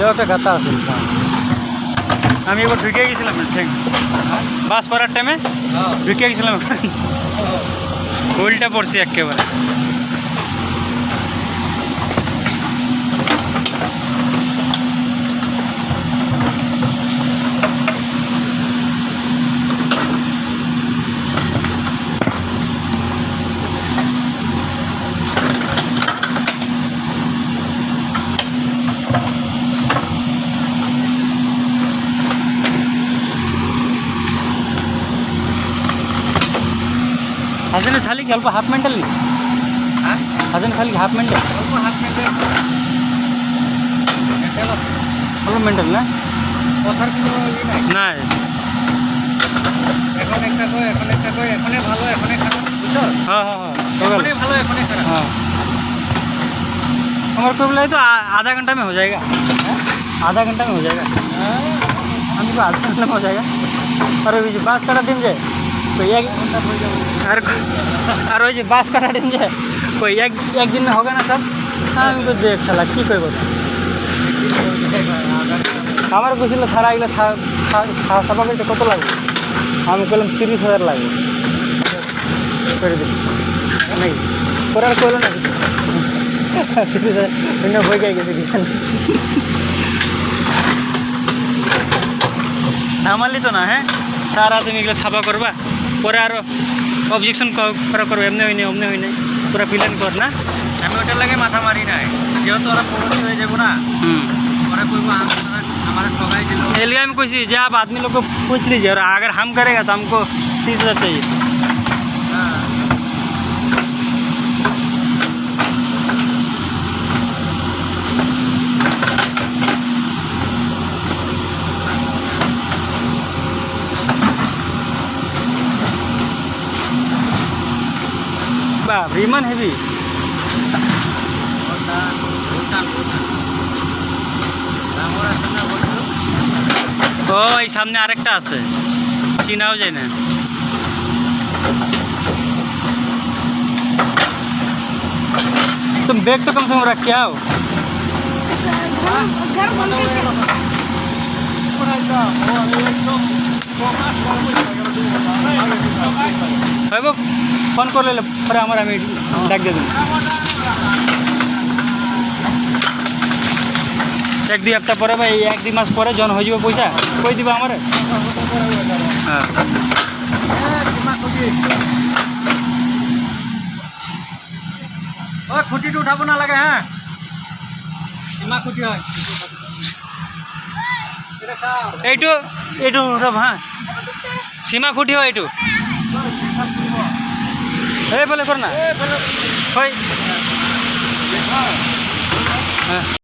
এটাও একটা গাতা আছে আমি এবার ঢুকে গেছিলাম বাস পড়ার টাইমে ঢুকে গেছিলাম উল্টা পড়ছি একেবারে হাজানে খালি কি অল্প হাফ মেন্টাল নি হাজানে খালি হাফ মেন্টাল অল্প হাফ মেন্টাল অল্প মেন্টাল না কথার কোনো না এখন একটা কয় এখনে ভালো এখনে খারাপ বুঝছো হ্যাঁ হ্যাঁ হ্যাঁ এখনে ভালো এখনে খারাপ हाँ हमारे को बोला तो आधा घंटा में हो जाएगा आधा घंटा में हो जाएगा हमको आधा घंटा में हो जाएगा और बास काटा दिन जाए कोई एक और वही बास काटा दिन जाए कोई एक दिन में होगा ना सब हाँ हमको देख साला की कोई बोला हमारे कुछ सारा एगला सफा करते कत लगे আমি কইলাম 30,000 লাগবে করে দিন নাই করার কইলো না 30,000 হয়ে গেছে কিষান নামালি তো না হ্যাঁ সারা তুমি এগুলো ছাপা করবা পরে আরো অবজেকশন করা করবে এমনি হয়নি অমনি হয়নি পুরো প্ল্যান কর না আমি ওটার লাগে মাথা মারি নাই যেহেতু ওরা পড়োশি হয়ে যাবো না ওরা কইবো हमारा ठगाई दिलो इसलिए हम कुछ जो आप आदमी लोग को पूछ लीजिए और अगर हम करेगा तो हमको 30,000 चाहिए বাহ বিমান হেভি ও এই সামনে আরেকটা আছে চিনাও যায় না तुम बैग तो कम से कम रख के आओ फोन कर ले पर हमारा আমি ডাক দিয়ে দিন এক দুই সপ্তাহ পরে বা এই এক দুই মাস পরে জন হয়ে যাব পয়সা কই দিবা আমারে হ্যাঁ ওই খুঁটিটা উঠাবো না লাগে হ্যাঁ সীমা খুঁটি হয় এইটু এইটু উঠাব হ্যাঁ সীমা খুঁটি হয় এইটু এই বলে কর না হয় হ্যাঁ